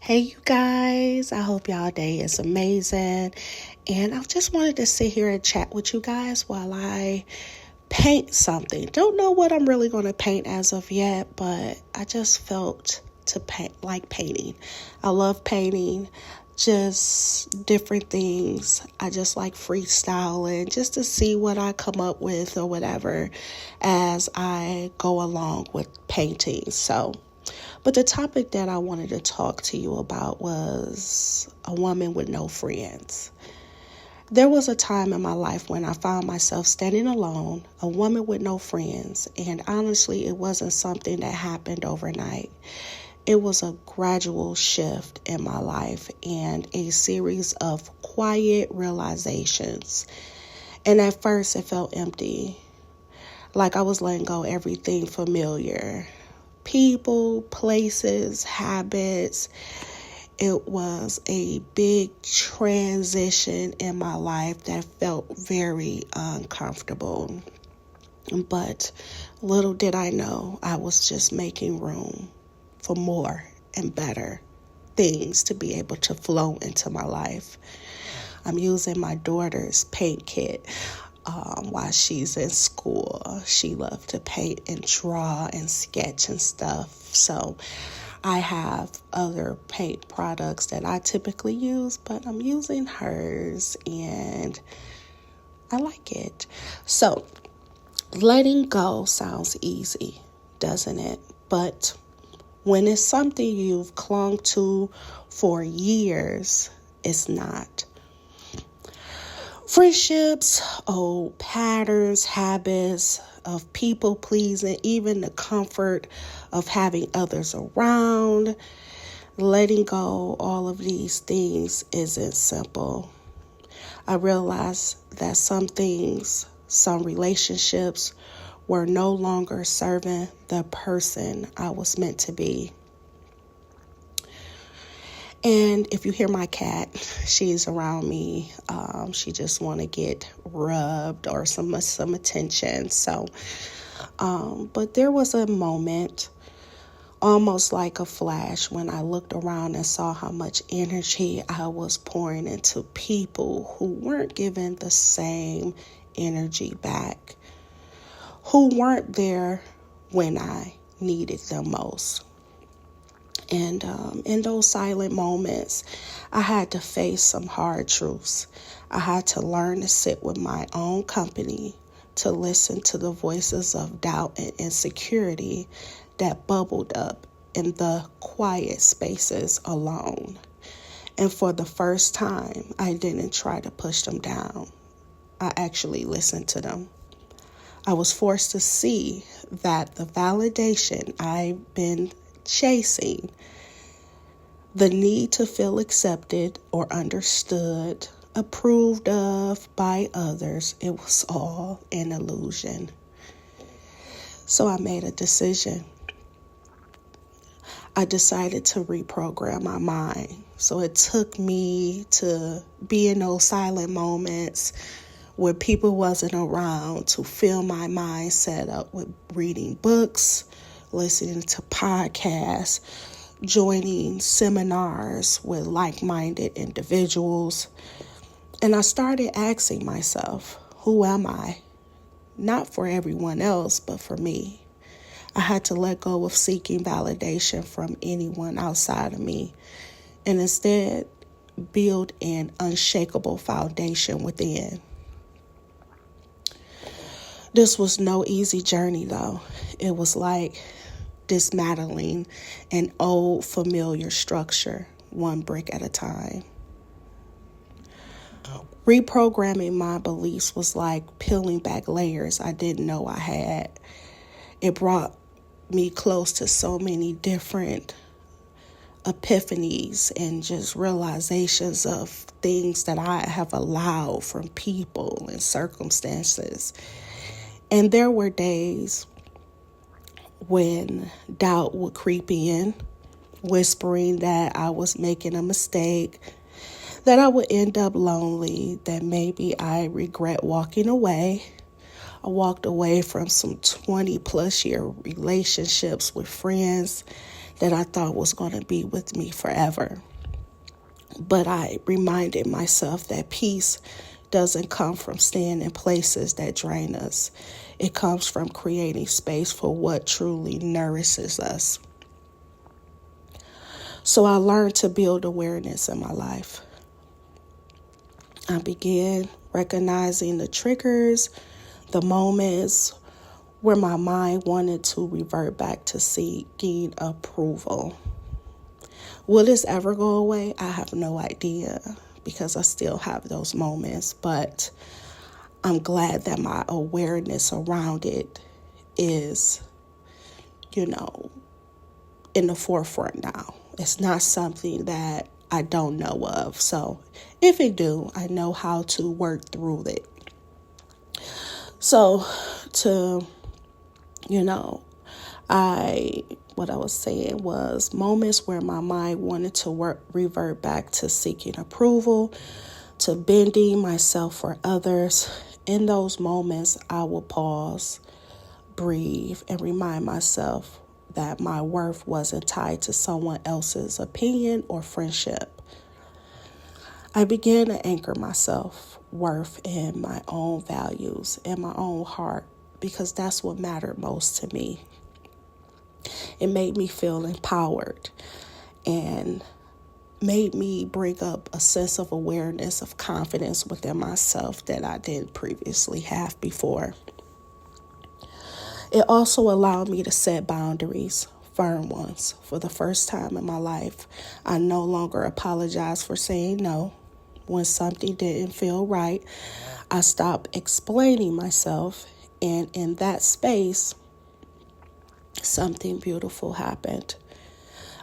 Hey, you guys. I hope y'all day is amazing. And I just wanted to sit here and chat with you guys while I paint something. Don't know what I'm really going to paint as of yet, but I just felt to paint, like painting. I love painting, just different things. I just like freestyling just to see what I come up with or whatever as I go along with painting. But the topic that I wanted to talk to you about was a woman with no friends. There was a time in my life when I found myself standing alone, a woman with no friends, and honestly, it wasn't something that happened overnight. It was a gradual shift in my life and a series of quiet realizations. And at first, it felt empty, like I was letting go everything familiar. People, places, habits. It was a big transition in my life that felt very uncomfortable. But little did I know I was just making room for more and better things to be able to flow into my life. I'm using my daughter's paint kit while she's in school. She loved to paint and draw and sketch and stuff. So I have other paint products that I typically use, but I'm using hers and I like it. So letting go sounds easy, doesn't it? But when it's something you've clung to for years, it's not. Friendships, old patterns, habits of people pleasing, even the comfort of having others around, letting go, all of these things isn't simple. I realized that some things, some relationships were no longer serving the person I was meant to be. And if you hear my cat, she's around me. She just want to get rubbed or some attention. But there was a moment, almost like a flash, when I looked around and saw how much energy I was pouring into people who weren't giving the same energy back, who weren't there when I needed them most. And in those silent moments, I had to face some hard truths. I had to learn to sit with my own company, to listen to the voices of doubt and insecurity that bubbled up in the quiet spaces alone. And for the first time, I didn't try to push them down. I actually listened to them. I was forced to see that the validation I've been chasing, the need to feel accepted or understood, approved of by others, it was all an illusion. So I made a decision. I decided to reprogram my mind. So it took me to be in those silent moments where people wasn't around to fill my mind set up with reading books, listening to podcasts, joining seminars with like-minded individuals. And I started asking myself, who am I? Not for everyone else, but for me. I had to let go of seeking validation from anyone outside of me and instead build an unshakable foundation within. This was no easy journey, though. It was like dismantling an old familiar structure, one brick at a time. Reprogramming my beliefs was like peeling back layers I didn't know I had. It brought me close to so many different epiphanies and just realizations of things that I have allowed from people and circumstances. And there were days when doubt would creep in, whispering that I was making a mistake, that I would end up lonely, that maybe I regret walking away. I walked away from some 20 plus year relationships with friends that I thought was going to be with me forever. But I reminded myself that peace doesn't come from staying in places that drain us. It comes from creating space for what truly nourishes us. So I learned to build awareness in my life. I began recognizing the triggers, the moments where my mind wanted to revert back to seeking approval. Will this ever go away? I have no idea, because I still have those moments, but I'm glad that my awareness around it is, in the forefront now. It's not something that I don't know of. So if it do, I know how to work through it. So what I was saying was moments where my mind wanted to revert back to seeking approval, to bending myself for others. In those moments, I will pause, breathe, and remind myself that my worth wasn't tied to someone else's opinion or friendship. I began to anchor my self-worth in my own values and my own heart, because that's what mattered most to me. It made me feel empowered and made me bring up a sense of awareness, of confidence within myself that I didn't previously have before. It also allowed me to set boundaries, firm ones. For the first time in my life, I no longer apologize for saying no. When something didn't feel right, I stopped explaining myself, and in that space, something beautiful happened.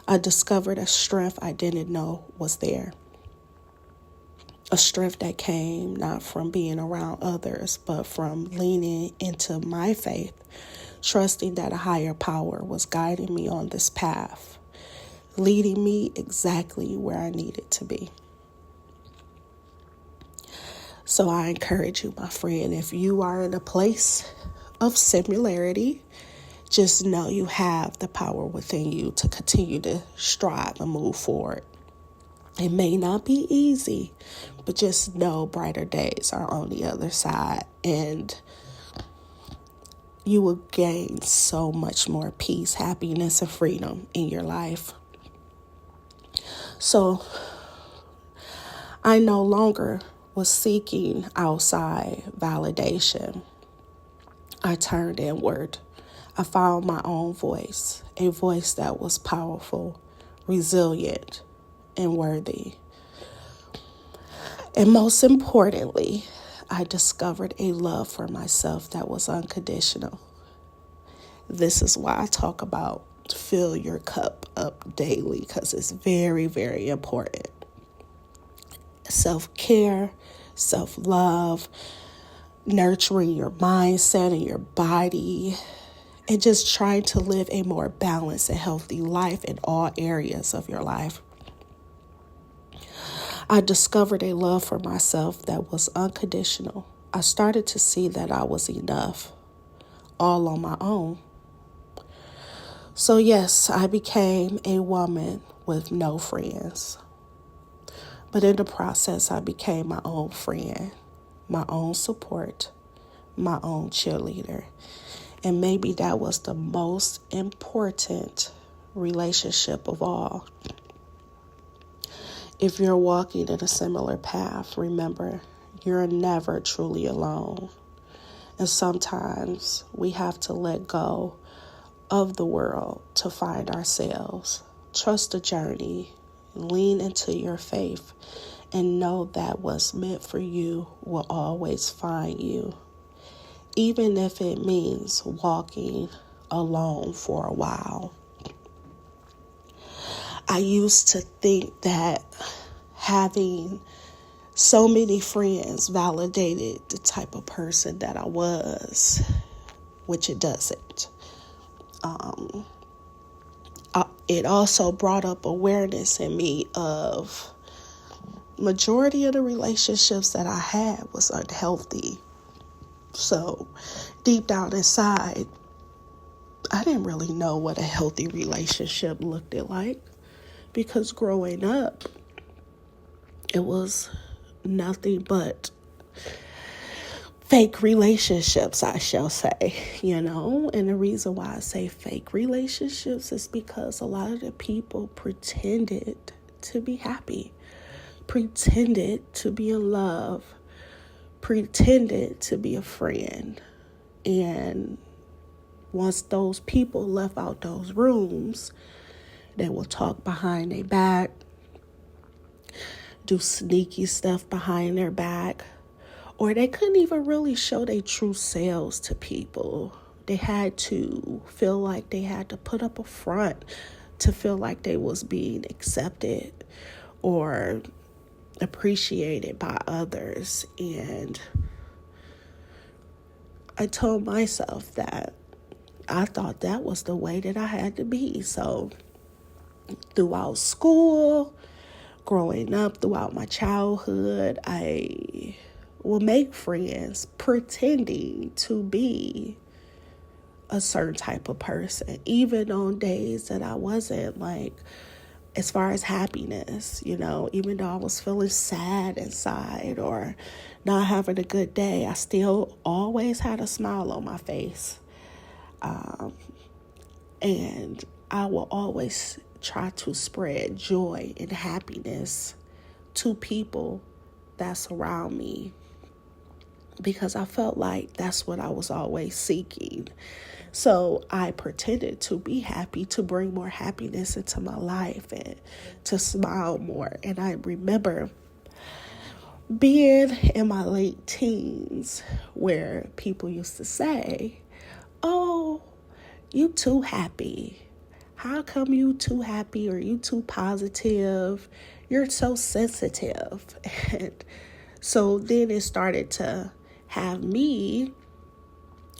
I discovered a strength I didn't know was there. A strength that came not from being around others, but from leaning into my faith, trusting that a higher power was guiding me on this path, leading me exactly where I needed to be. So I encourage you, my friend, if you are in a place of similarity, just know you have the power within you to continue to strive and move forward. It may not be easy, but just know brighter days are on the other side, and you will gain so much more peace, happiness, and freedom in your life. So I no longer was seeking outside validation. I turned inward. I found my own voice, a voice that was powerful, resilient, and worthy. And most importantly, I discovered a love for myself that was unconditional. This is why I talk about fill your cup up daily, because it's very, very important. Self-care, self-love, nurturing your mindset and your body, and just trying to live a more balanced and healthy life in all areas of your life. I discovered a love for myself that was unconditional. I started to see that I was enough, all on my own. So yes, I became a woman with no friends. But in the process, I became my own friend, my own support, my own cheerleader. And maybe that was the most important relationship of all. If you're walking in a similar path, remember, you're never truly alone. And sometimes we have to let go of the world to find ourselves. Trust the journey, lean into your faith, and know that what's meant for you will always find you, even if it means walking alone for a while. I used to think that having so many friends validated the type of person that I was, which it doesn't. It also brought up awareness in me of majority of the relationships that I had was unhealthy. So deep down inside, I didn't really know what a healthy relationship looked like, because growing up, it was nothing but fake relationships, I shall say, And the reason why I say fake relationships is because a lot of the people pretended to be happy, pretended to be in love, pretended to be a friend. And once those people left out those rooms, they will talk behind their back, do sneaky stuff behind their back, or they couldn't even really show their true selves to people. They had to feel like they had to put up a front to feel like they was being accepted or appreciated by others. And I told myself that I thought that was the way that I had to be. So throughout school, growing up, throughout my childhood, I will make friends pretending to be a certain type of person, even on days that I wasn't, like, as far as happiness, even though I was feeling sad inside or not having a good day, I still always had a smile on my face. And I will always try to spread joy and happiness to people that's around me, because I felt like that's what I was always seeking. So I pretended to be happy, to bring more happiness into my life and to smile more. And I remember being in my late teens where people used to say, "Oh, you too happy. How come you too happy, or you too positive? You're so sensitive." And so then it started to have me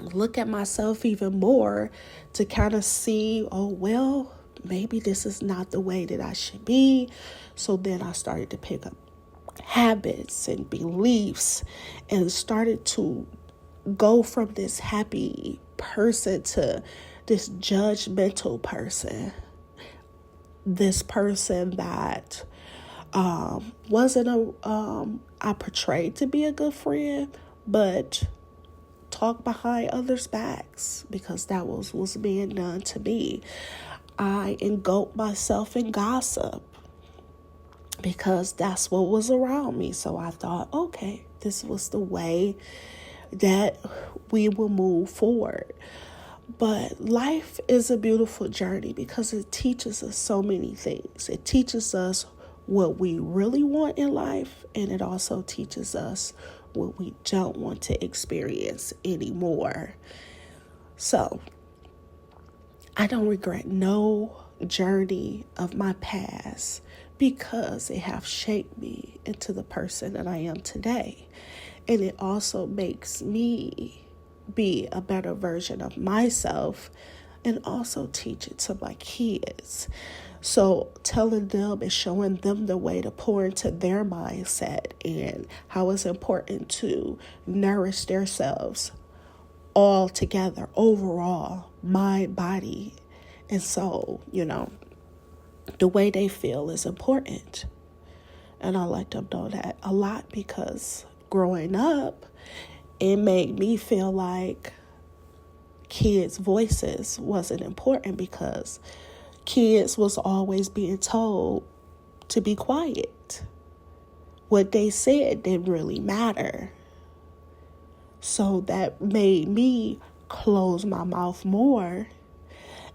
look at myself even more to kind of see, oh, well, maybe this is not the way that I should be. So then I started to pick up habits and beliefs and started to go from this happy person to this judgmental person. This person that wasn't I portrayed to be a good friend, but talk behind others' backs, because that was being done to me. I engulfed myself in gossip because that's what was around me. So I thought, okay, this was the way that we will move forward. But life is a beautiful journey because it teaches us so many things. It teaches us what we really want in life, and it also teaches us what we don't want to experience anymore. So I don't regret no journey of my past, because it have shaped me into the person that I am today. And it also makes me be a better version of myself, and also teach it to my kids. So telling them and showing them the way to pour into their mindset, and how it's important to nourish themselves all together, overall, mind, body, and soul. The way they feel is important. And I let them know that a lot, because growing up, it made me feel like kids' voices wasn't important, because kids was always being told to be quiet. What they said didn't really matter. So that made me close my mouth more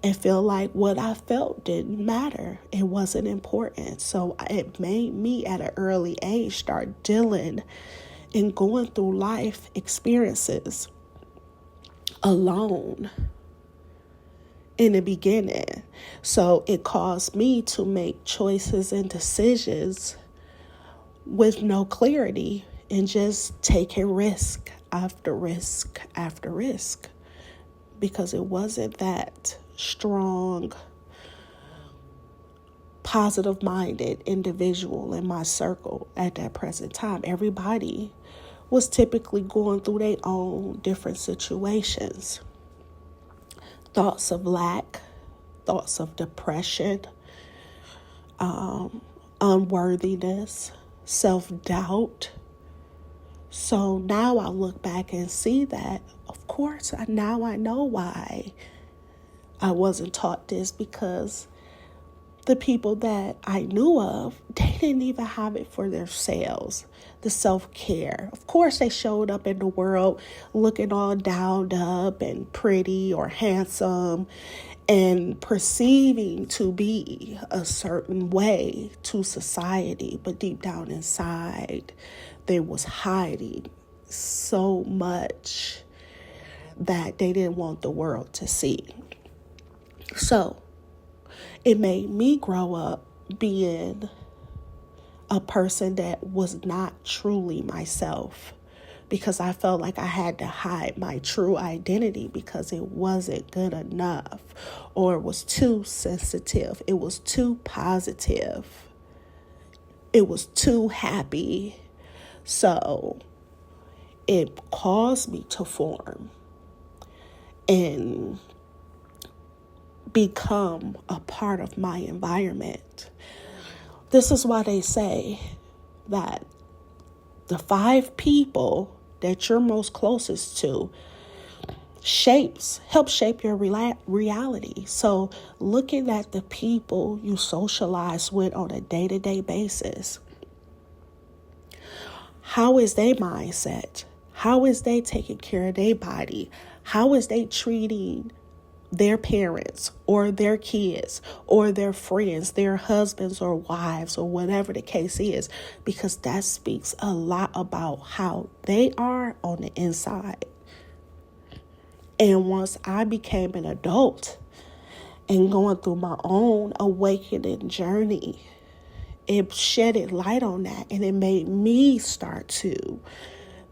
and feel like what I felt didn't matter. It wasn't important. So it made me at an early age start dealing and going through life experiences alone in the beginning. So it caused me to make choices and decisions with no clarity, and just taking risk after risk after risk, because it wasn't that strong, positive-minded individual in my circle at that present time. Everybody was typically going through their own different situations. thoughts of lack, thoughts of depression, unworthiness, self-doubt. So now I look back and see that, of course, now I know why I wasn't taught this, because the people that I knew of, they didn't even have it for themselves. The self-care. Of course, they showed up in the world looking all dolled up and pretty or handsome and perceiving to be a certain way to society. But deep down inside, they was hiding so much that they didn't want the world to see. So it made me grow up being a person that was not truly myself, because I felt like I had to hide my true identity because it wasn't good enough, or it was too sensitive. It was too positive. It was too happy. So it caused me to form and become a part of my environment. This is why they say that the 5 people that you're most closest to help shape your reality. So looking at the people you socialize with on a day-to-day basis, how is their mindset? How is they taking care of their body? How is they treating their parents or their kids or their friends, their husbands or wives or whatever the case is? Because that speaks a lot about how they are on the inside. And once I became an adult and going through my own awakening journey, it shedded light on that, and it made me start to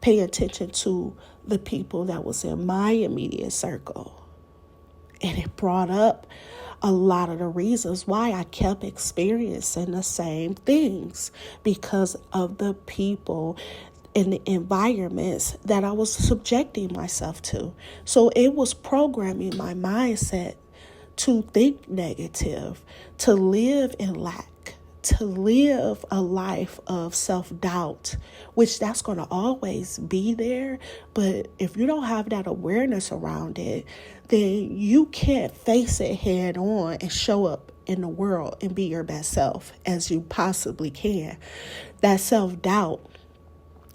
pay attention to the people that was in my immediate circle. And it brought up a lot of the reasons why I kept experiencing the same things, because of the people and the environments that I was subjecting myself to. So it was programming my mindset to think negative, to live in lack, to live a life of self-doubt, which that's going to always be there. But if you don't have that awareness around it, then you can't face it head on and show up in the world and be your best self as you possibly can. That self-doubt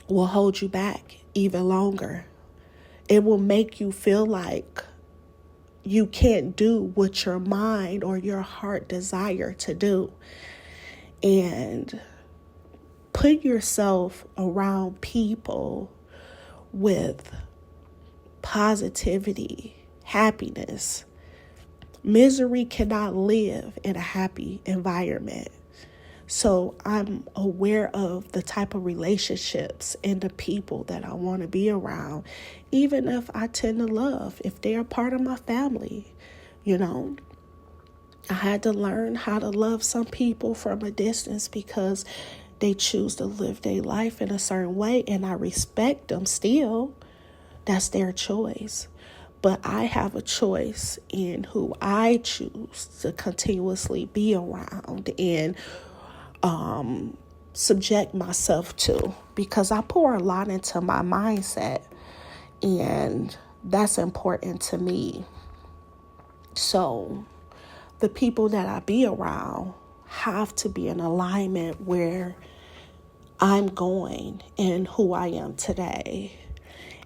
will hold you back even longer. It will make you feel like you can't do what your mind or your heart desire to do. And put yourself around people with positivity, happiness. Misery cannot live in a happy environment. So I'm aware of the type of relationships and the people that I want to be around, even if I tend to love, if they're part of my family. I had to learn how to love some people from a distance because they choose to live their life in a certain way, and I respect them still. That's their choice. But I have a choice in who I choose to continuously be around and subject myself to, because I pour a lot into my mindset, and that's important to me. So the people that I be around have to be in alignment where I'm going and who I am today.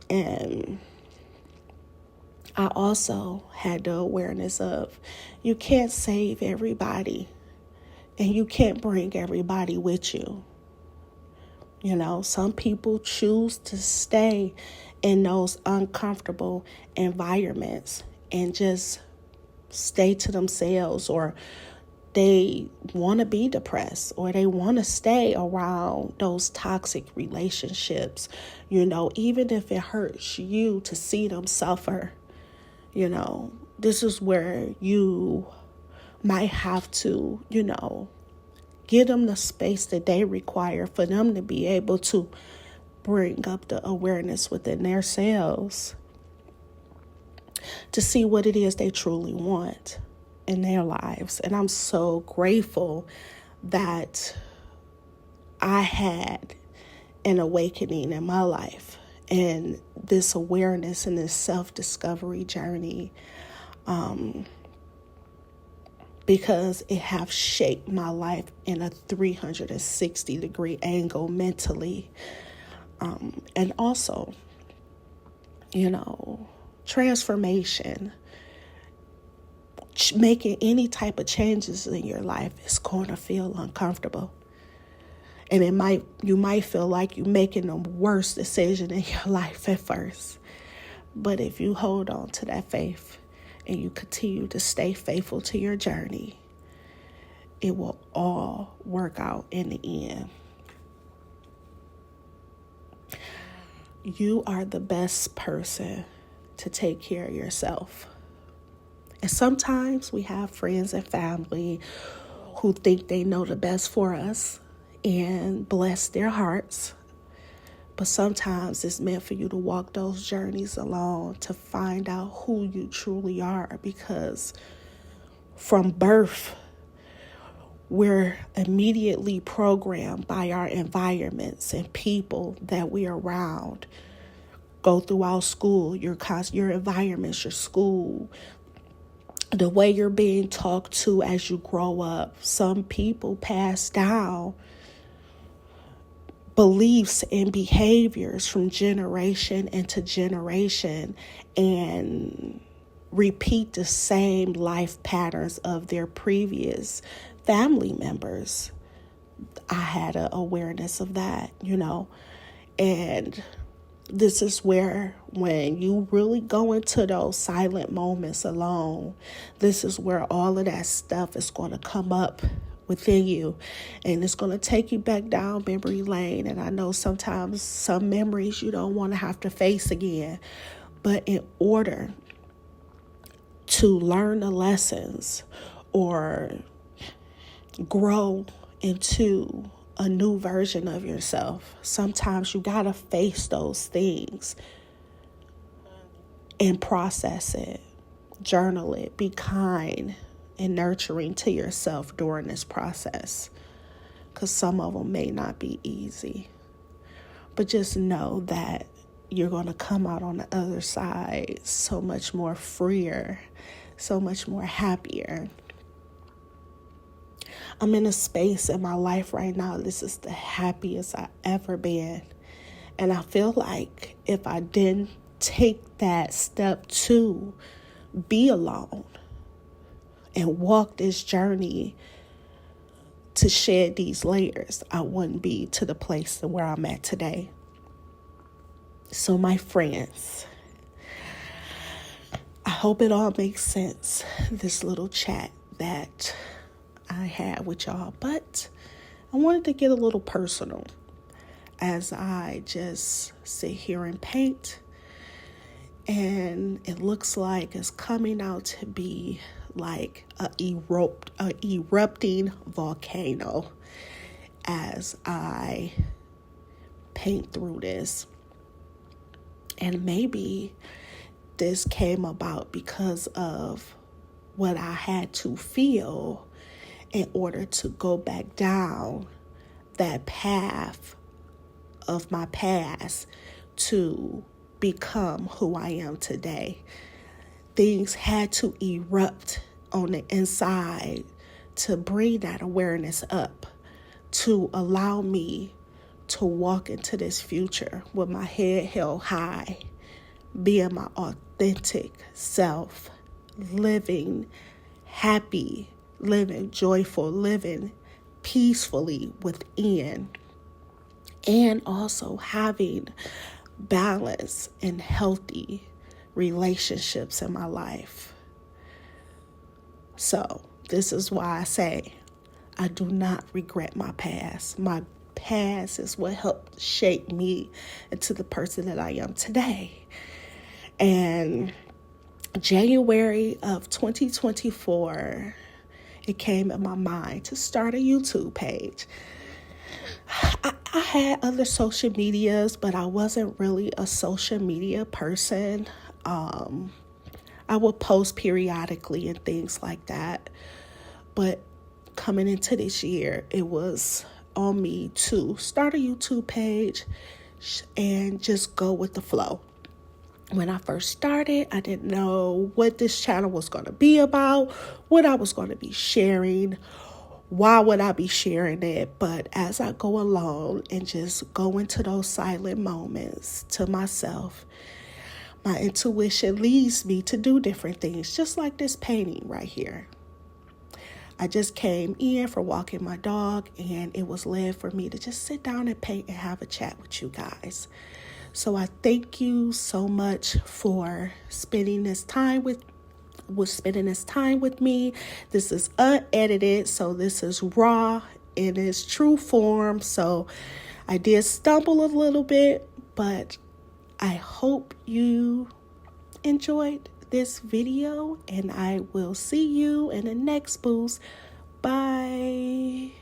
And I also had the awareness of you can't save everybody, and you can't bring everybody with you. Some people choose to stay in those uncomfortable environments and just stay to themselves, or they want to be depressed, or they want to stay around those toxic relationships, even if it hurts you to see them suffer. This is where you might have to, give them the space that they require for them to be able to bring up the awareness within themselves. to see what it is they truly want in their lives. And I'm so grateful that I had an awakening in my life and this awareness and this self-discovery journey, because it have shaped my life in a 360-degree angle mentally. And also, transformation, making any type of changes in your life is going to feel uncomfortable. And you might feel like you're making the worst decision in your life at first. But if you hold on to that faith and you continue to stay faithful to your journey, it will all work out in the end. You are the best person to take care of yourself. And sometimes we have friends and family who think they know the best for us, and bless their hearts. But sometimes it's meant for you to walk those journeys alone to find out who you truly are, because from birth, we're immediately programmed by our environments and people that we're around. Go throughout school, your environments, your school, the way you're being talked to as you grow up. Some people pass down beliefs and behaviors from generation into generation and repeat the same life patterns of their previous family members. I had an awareness of that, and this is where, when you really go into those silent moments alone, this is where all of that stuff is going to come up within you, and it's going to take you back down memory lane. And I know sometimes some memories you don't want to have to face again, but in order to learn the lessons or grow into a new version of yourself, sometimes you got to face those things and process it, journal it, be kind and nurturing to yourself during this process, because some of them may not be easy. But just know that you're going to come out on the other side so much more freer, so much more happier. I'm in a space in my life right now, this is the happiest I've ever been. And I feel like if I didn't take that step to be alone and walk this journey to shed these layers, I wouldn't be to the place where I'm at today. So my friends, I hope it all makes sense, this little chat that I had with y'all. But I wanted to get a little personal as I just sit here and paint. And it looks like it's coming out to be like a erupting volcano as I paint through this. And maybe this came about because of what I had to feel in order to go back down that path of my past to become who I am today. Things had to erupt on the inside to bring that awareness up, to allow me to walk into this future with my head held high, being my authentic self, living happy, living joyful, living peacefully within, and also having balance and healthy relationships in my life. So this is why I say I do not regret my past. My past is what helped shape me into the person that I am today. And January of 2024, it came in my mind to start a YouTube page. I had other social medias, but I wasn't really a social media person. I would post periodically and things like that. But coming into this year, it was on me to start a YouTube page and just go with the flow. When I first started, I didn't know what this channel was going to be about, what I was going to be sharing, why would I be sharing it. But as I go along and just go into those silent moments to myself, my intuition leads me to do different things, just like this painting right here. I just came in for walking my dog, and it was led for me to just sit down and paint and have a chat with you guys. So I thank you so much for spending this time with me. This is unedited, so this is raw in its true form. So I did stumble a little bit, but I hope you enjoyed this video, and I will see you in the next boost. Bye.